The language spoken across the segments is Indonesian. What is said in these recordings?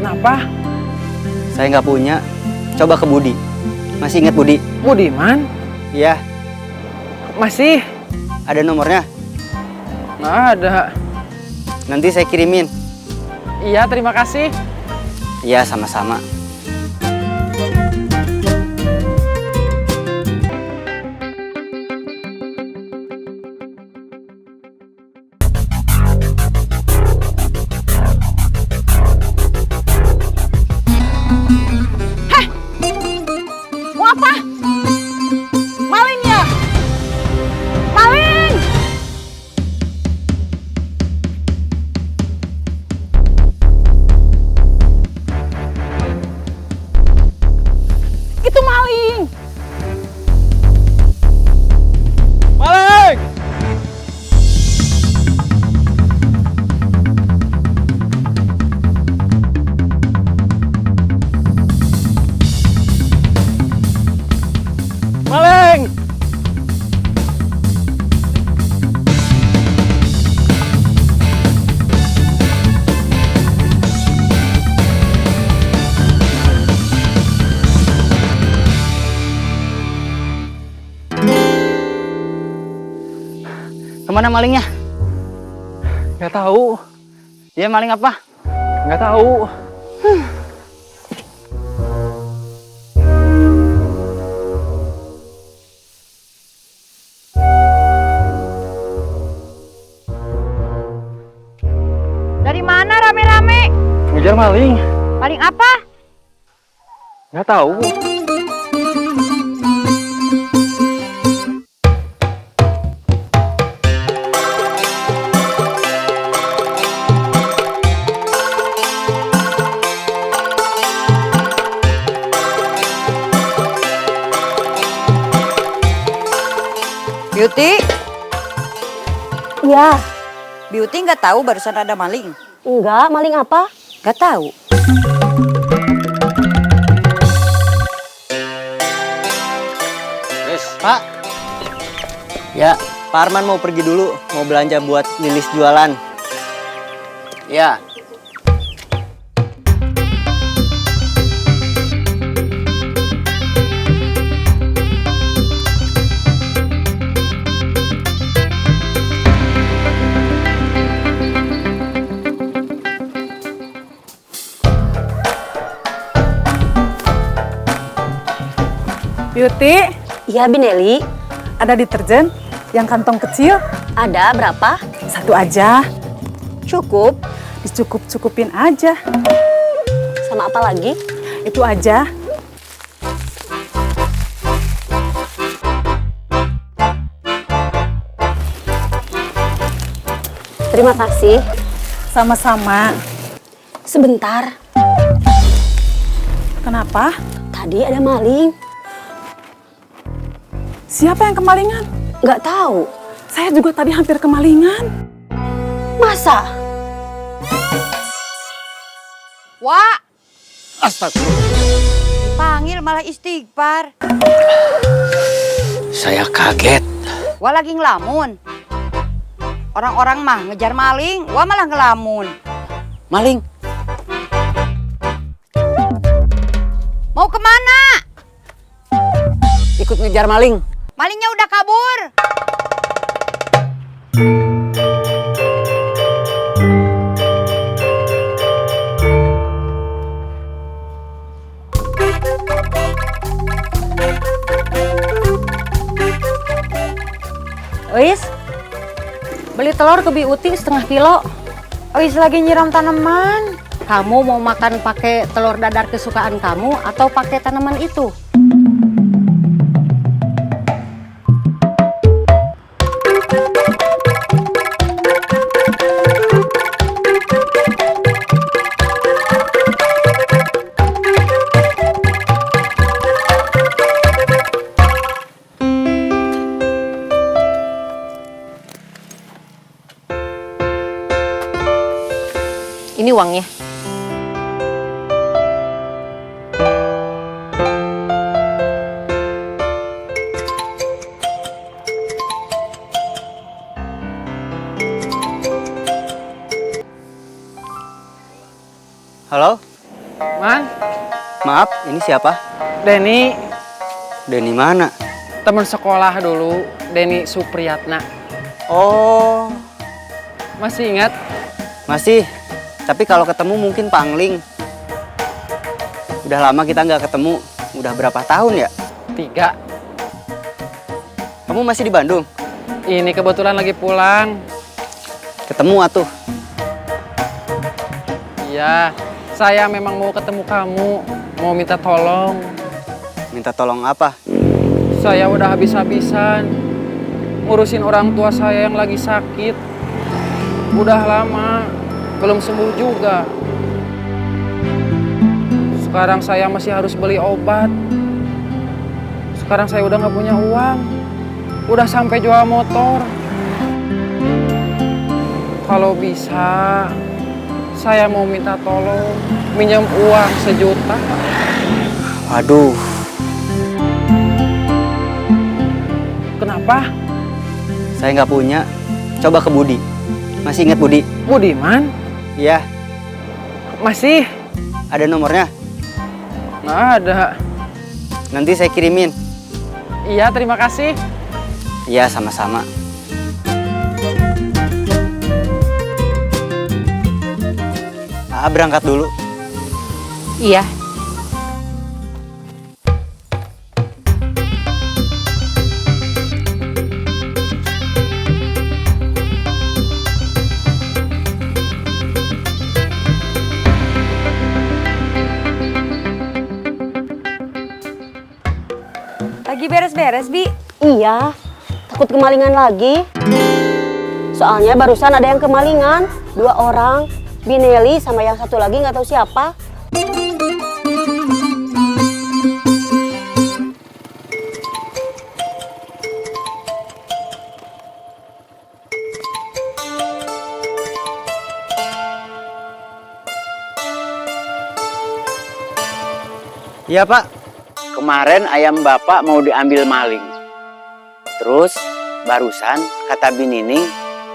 Kenapa? Saya nggak punya. Coba ke Budi. Masih ingat Budi? Budiman? Iya. Masih? Ada nomornya? Nggak ada. Nanti saya kirimin. Iya, terima kasih. Iya, sama-sama. Mau apa? Maling ya? Maling! Itu maling! Maling! Maling! Kemana malingnya? Nggak tahu. Dia maling apa? Nggak tahu. Dari mana rame-rame? Ngejar maling. Maling apa? Nggak tahu. Beauty, Iya, Beauty nggak tahu barusan ada maling. enggak, maling apa? Nggak tahu. Pak. Ya, Pak Arman mau pergi dulu. Mau belanja buat Lilis jualan. Ya. Beauty, Iya, Bineli. ada deterjen yang kantong kecil? Ada berapa? Satu aja. Cukup. Dicukup-cukupin aja. Sama apa lagi? Itu aja. Terima kasih. Sama-sama. Sebentar. Kenapa? Tadi ada maling. Siapa yang kemalingan? Nggak tahu. Saya juga tadi hampir kemalingan. Masa? Wah, Astagfirullah. panggil malah istighfar. Saya kaget. Wah lagi ngelamun. Orang-orang mah ngejar maling, wah malah ngelamun. Maling. Mau kemana? Ikut ngejar maling. Malingnya udah kabur. Ois, beli telur ke Biuti 1/2 kilo. Ois lagi nyiram tanaman. Kamu mau makan pakai telur dadar kesukaan kamu atau pakai tanaman itu? Ini uangnya. Halo? Man, Maaf, ini siapa? Denny, Denny mana? teman sekolah dulu, Denny Supriyatna. Oh, Masih ingat? masih. Tapi kalau ketemu mungkin pangling. Udah lama kita nggak ketemu. Udah berapa tahun ya? 3. Kamu masih di Bandung? Ini kebetulan lagi pulang. Ketemu atuh. Iya, saya memang mau ketemu kamu, mau minta tolong. Minta tolong apa? Saya udah habis-habisan ngurusin orang tua saya yang lagi sakit. Udah lama, belum sembuh juga. Sekarang saya masih harus beli obat. Sekarang saya udah nggak punya uang. Udah sampai jual motor. Kalau bisa, saya mau minta tolong minjem uang 1 juta. Waduh, Kenapa? saya nggak punya. Coba ke Budi. Masih ingat Budi? Budiman? Iya, Masih? ada nomornya. Nggak ada. Nanti saya kirimin. Iya, terima kasih. Iya, sama-sama. Berangkat dulu. Iya. Lagi beres-beres, Bi. Iya, takut kemalingan lagi. Soalnya barusan ada yang kemalingan, 2 orang. Bineli sama yang satu lagi nggak tahu siapa. Iya, Pak. Kemarin ayam Bapak mau diambil maling. Terus barusan kata Binining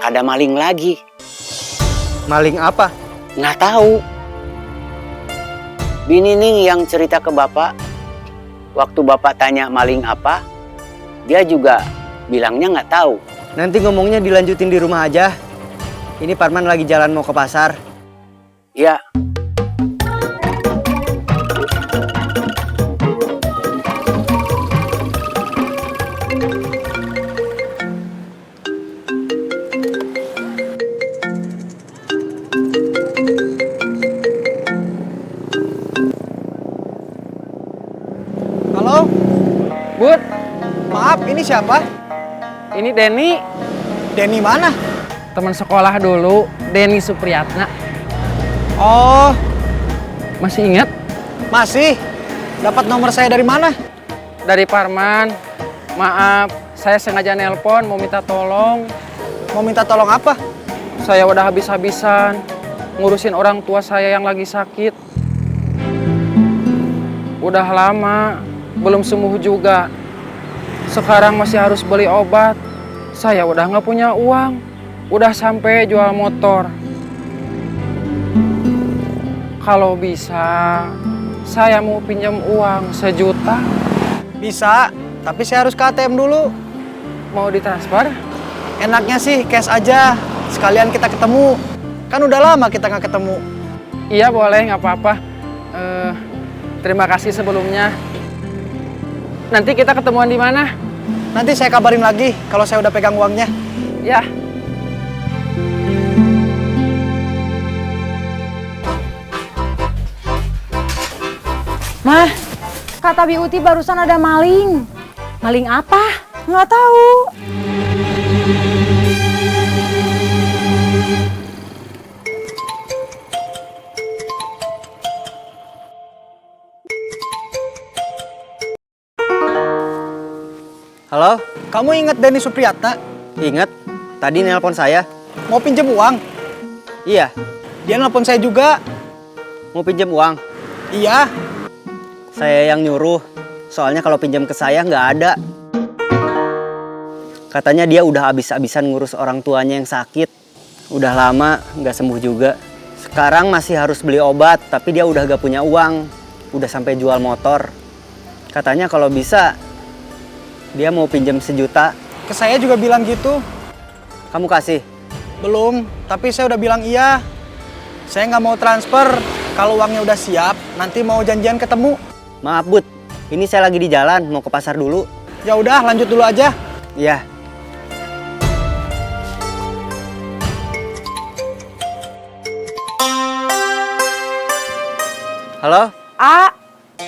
ada maling lagi. Maling apa? Nggak tahu. Binining yang cerita ke Bapak. Waktu Bapak tanya maling apa, dia juga bilangnya nggak tahu. Nanti ngomongnya dilanjutin di rumah aja. Ini Parman lagi jalan mau ke pasar. Iya. Halo, Bud, maaf ini siapa? ini Denny, Denny mana? teman sekolah dulu, Denny Supriyatna. Oh, Masih ingat? masih. Dapat nomor saya dari mana? Dari Parman. Maaf, saya sengaja nelpon mau minta tolong. Mau minta tolong apa? Saya udah habis-habisan ngurusin orang tua saya yang lagi sakit. Udah lama, belum sembuh juga. Sekarang masih harus beli obat. Saya udah nggak punya uang. Udah sampai jual motor. Kalau bisa, saya mau pinjam uang 1 juta. Bisa, tapi saya harus ke ATM dulu. Mau ditransfer? Enaknya sih cash aja. Sekalian kita ketemu. Kan udah lama kita nggak ketemu. Iya boleh, nggak apa-apa. Terima kasih sebelumnya. Nanti kita ketemuan di mana? Nanti saya kabarin lagi kalau saya udah pegang uangnya. Ya. Mah, kata Bi Uti barusan ada maling. Maling apa? Nggak tahu. Halo, Kamu ingat Denny Supriyatna? ingat? Tadi nelpon saya. Mau pinjem uang? Iya, Dia nelpon saya juga. mau pinjam uang. Iya, Saya yang nyuruh. Soalnya kalau pinjam ke saya nggak ada. Katanya dia udah habis-habisan ngurus orang tuanya yang sakit. Udah lama nggak sembuh juga. Sekarang masih harus beli obat, tapi dia udah gak punya uang. Udah sampai jual motor. Katanya kalau bisa, dia mau pinjam 1 juta. Ke saya juga bilang gitu. Kamu kasih? Belum, tapi saya udah bilang iya. Saya nggak mau transfer. Kalau uangnya udah siap, nanti mau janjian ketemu. Maaf, Bud. Ini saya lagi di jalan, mau ke pasar dulu. Ya udah, lanjut dulu aja. Iya. Halo? A,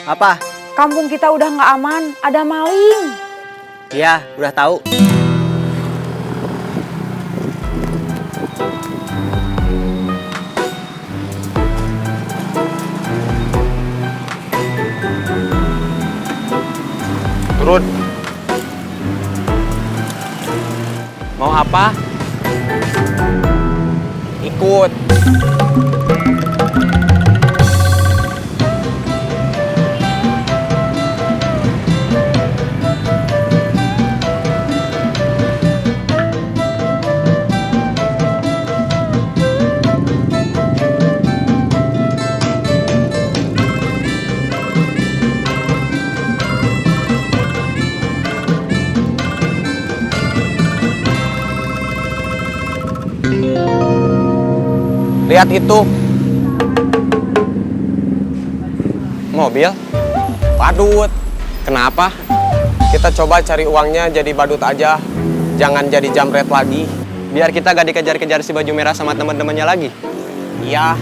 Apa? kampung kita udah nggak aman, ada maling. Iya, udah tahu. Turun. Mau apa? Ikut. Lihat itu. Mobil? Badut. Kenapa? Kita coba cari uangnya jadi badut aja. Jangan jadi jamret lagi. Biar kita gak dikejar-kejar si baju merah sama teman-temannya lagi. Iya.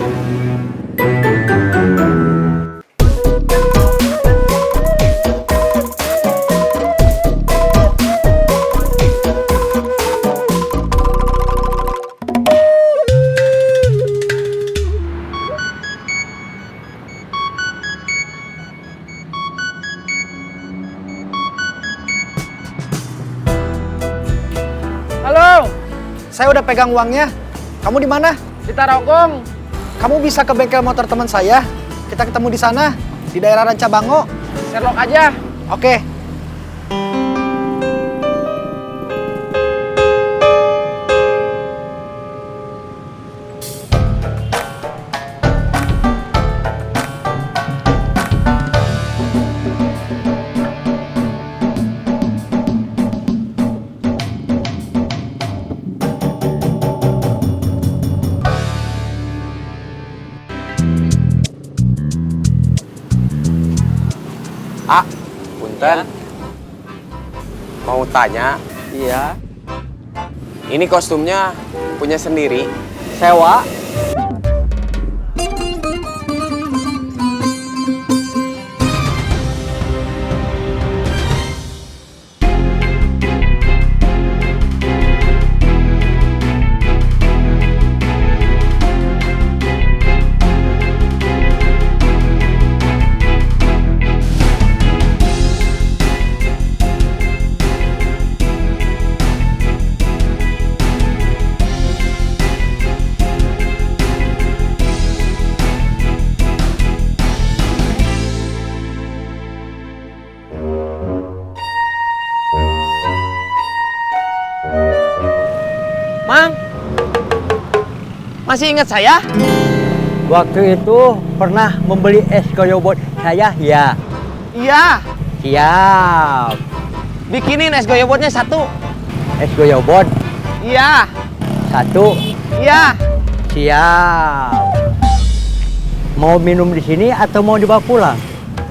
Halo, Saya udah pegang uangnya. Kamu di mana? di Tarogong. Kamu bisa ke bengkel motor teman saya. Kita ketemu di sana, di daerah Rancabango. Sherlock aja. Oke. Ah, punten. Mau tanya, Iya. ini kostumnya punya sendiri? Sewa. Mang, masih ingat saya? Waktu itu pernah membeli es goyobot saya, ya. Iya. Siap. Bikinin es goyobotnya 1. Es goyobot Iya. 1. Iya. Siap. Mau minum di sini atau mau dibawa pulang?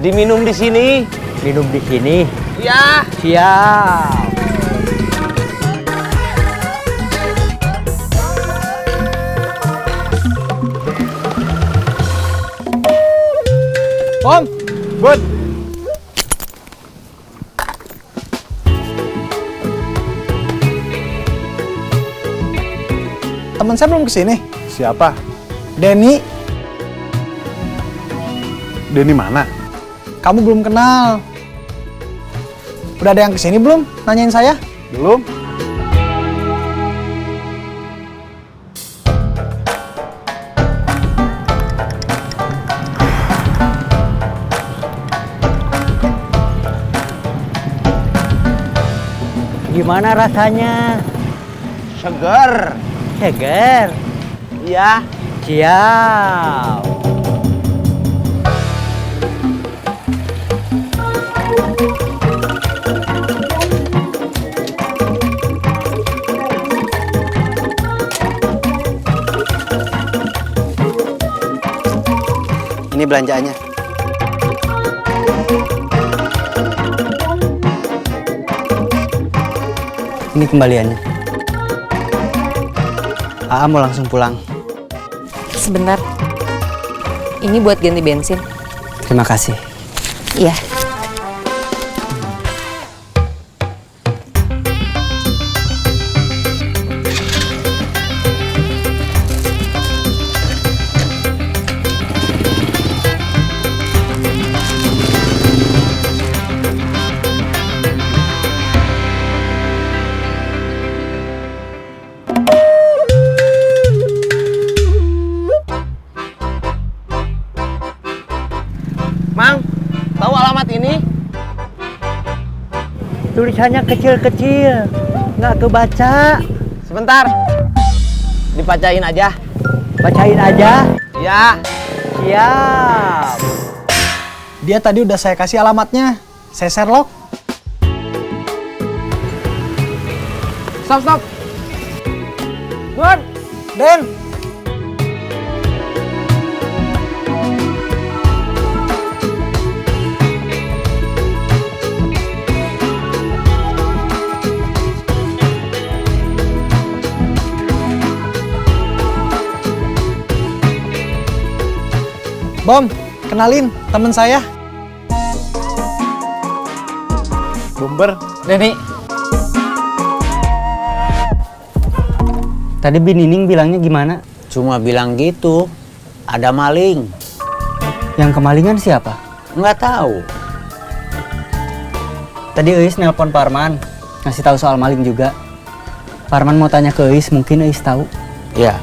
Diminum di sini. Minum di sini. Iya. Siap. Om, Bud. Teman saya belum kesini. Siapa? Denny, Denny mana? kamu belum kenal. Udah ada yang kesini belum? Nanyain saya? Belum? Gimana rasanya? Seger. Seger. Iya. Siap. Ini belanjaannya. Ini kembaliannya. Aa mau langsung pulang. Sebentar. Ini buat ganti bensin. Terima kasih. Iya. Mang, tahu alamat ini? Tulisannya kecil-kecil, nggak kebaca. Sebentar. Dibacain aja. Bacain aja. Ya. Siap. Dia tadi udah saya kasih alamatnya. Saya Sherlock. Stop. Bun, Den. Bom, kenalin temen saya. Bumber. Denny, Tadi Bi Nining bilangnya gimana? Cuma bilang gitu, ada maling. Yang kemalingan siapa? Nggak tahu. Tadi Eis nelpon Parman, ngasih tahu soal maling juga. Parman mau tanya ke Eis, mungkin Eis tahu. Ya,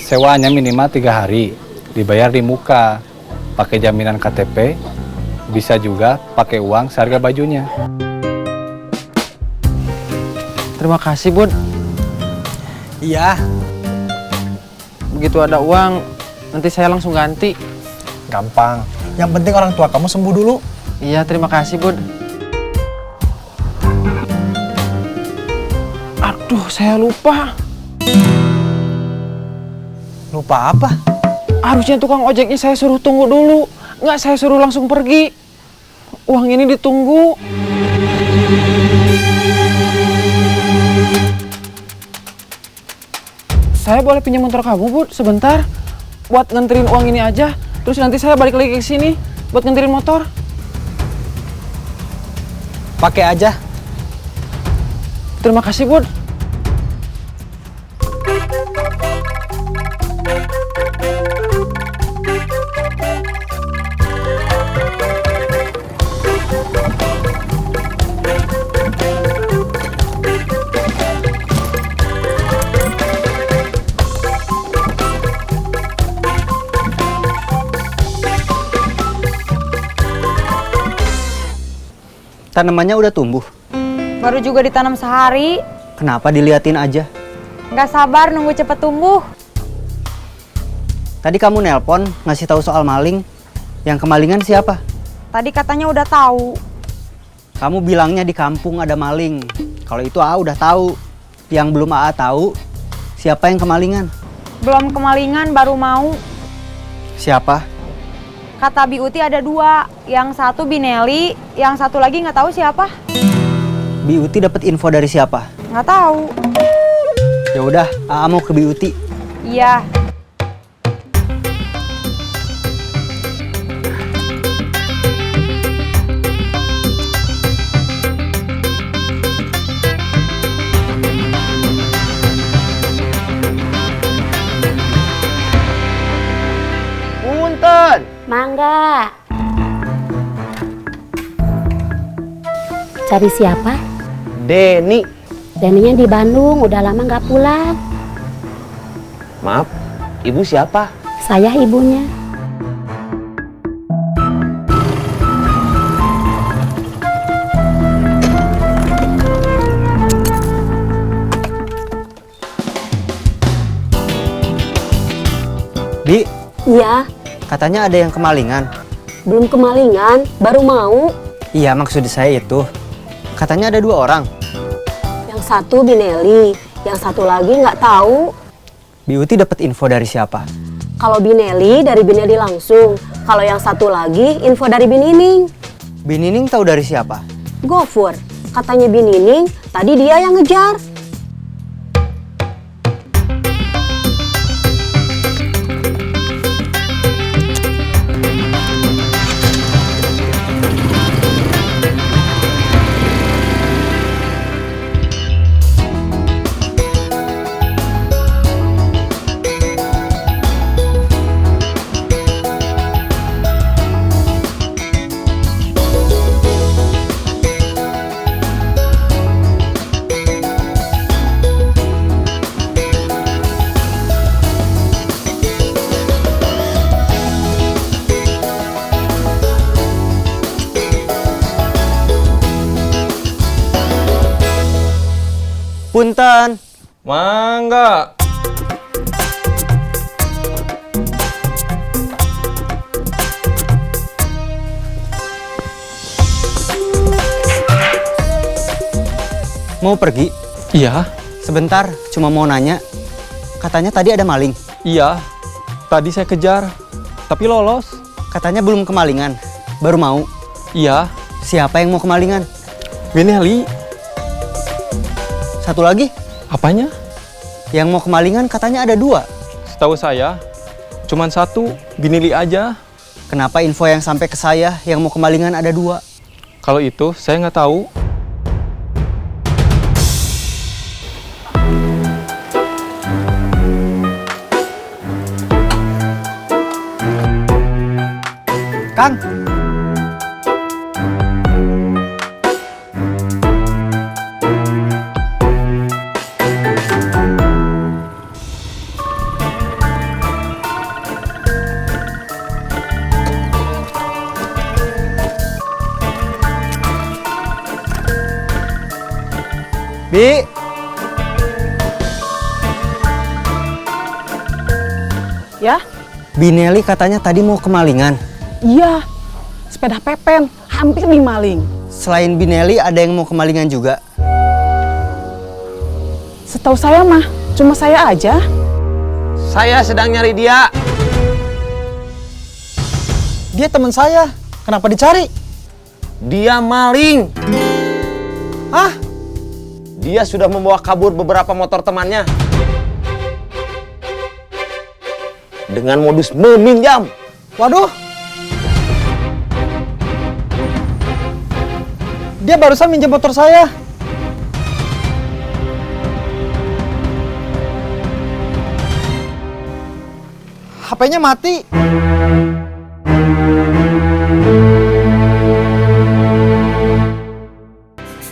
Sewanya minimal 3 hari, dibayar di muka, pakai jaminan KTP, bisa juga pakai uang seharga bajunya. terima kasih, Bud. Iya, Begitu ada uang, nanti saya langsung ganti. gampang. Yang penting orang tua kamu sembuh dulu. Iya, terima kasih, Bud. Aduh, saya lupa. Lupa apa? Harusnya tukang ojeknya saya suruh tunggu dulu. Nggak, saya suruh langsung pergi. Uang ini ditunggu. Saya boleh pinjam motor kamu, Bud, sebentar? Buat nganterin uang ini aja. Terus nanti saya balik lagi ke sini buat nganterin motor. Pakai aja. Terima kasih, Bud. Tanamannya udah tumbuh. Baru juga ditanam sehari. Kenapa diliatin aja? Nggak sabar nunggu cepet tumbuh. Tadi kamu nelpon ngasih tahu soal maling. Yang kemalingan siapa? Tadi katanya udah tahu. Kamu bilangnya di kampung ada maling. Kalau itu AA udah tahu. Yang belum AA tahu, siapa yang kemalingan? Belum kemalingan baru mau. Siapa? Kata Bi Uti ada 2. Yang satu Bineli, yang satu lagi nggak tahu siapa. Bi Uti dapat info dari siapa? Nggak tahu. Ya udah, Aa mau ke Bi Uti. Iya. Punten. Mangga. Cari siapa? Denny. Deninya di Bandung, udah lama nggak pulang. Maaf, ibu siapa? Saya ibunya. Bi, Iya, katanya ada yang kemalingan. belum kemalingan, baru mau. Iya, maksud saya itu. Katanya ada 2 orang. Yang satu Bineli, yang satu lagi nggak tahu. Bi Uti dapat info dari siapa? Kalau Bineli dari Bineli langsung. Kalau yang satu lagi info dari Binining. Binining tahu dari siapa? Gofur, katanya Binining, tadi dia yang ngejar. Punten. Mangga. Mau pergi? Iya, Sebentar, cuma mau nanya. Katanya tadi ada maling. iya. Tadi saya kejar, tapi lolos. Katanya belum kemalingan. Baru mau. Iya, Siapa yang mau kemalingan? Beneli. Satu lagi? Apanya? Yang mau kemalingan katanya ada 2. Setahu saya, cuman 1, Beneli aja. Kenapa info yang sampai ke saya yang mau kemalingan ada 2? Kalau itu, saya nggak tahu. Kang, Bi, Ya, Bineli katanya tadi mau kemalingan. iya. Sepeda pepen, hampir dimaling. Selain Bineli ada yang mau kemalingan juga. Setahu saya mah, cuma saya aja. Saya sedang nyari dia. dia teman saya. Kenapa dicari? Dia maling. Hah? Dia sudah membawa kabur beberapa motor temannya. Dengan modus meminjam. Waduh. Dia barusan minjem motor saya. HP-nya mati.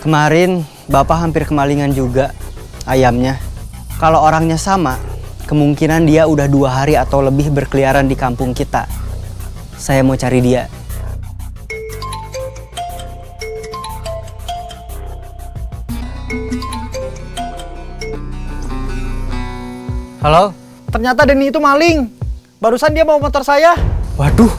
Kemarin Bapak hampir kemalingan juga ayamnya. Kalau orangnya sama, kemungkinan dia udah 2 hari atau lebih berkeliaran di kampung kita. Saya mau cari dia. Halo? Ternyata Denny itu maling. Barusan dia bawa motor saya. Waduh,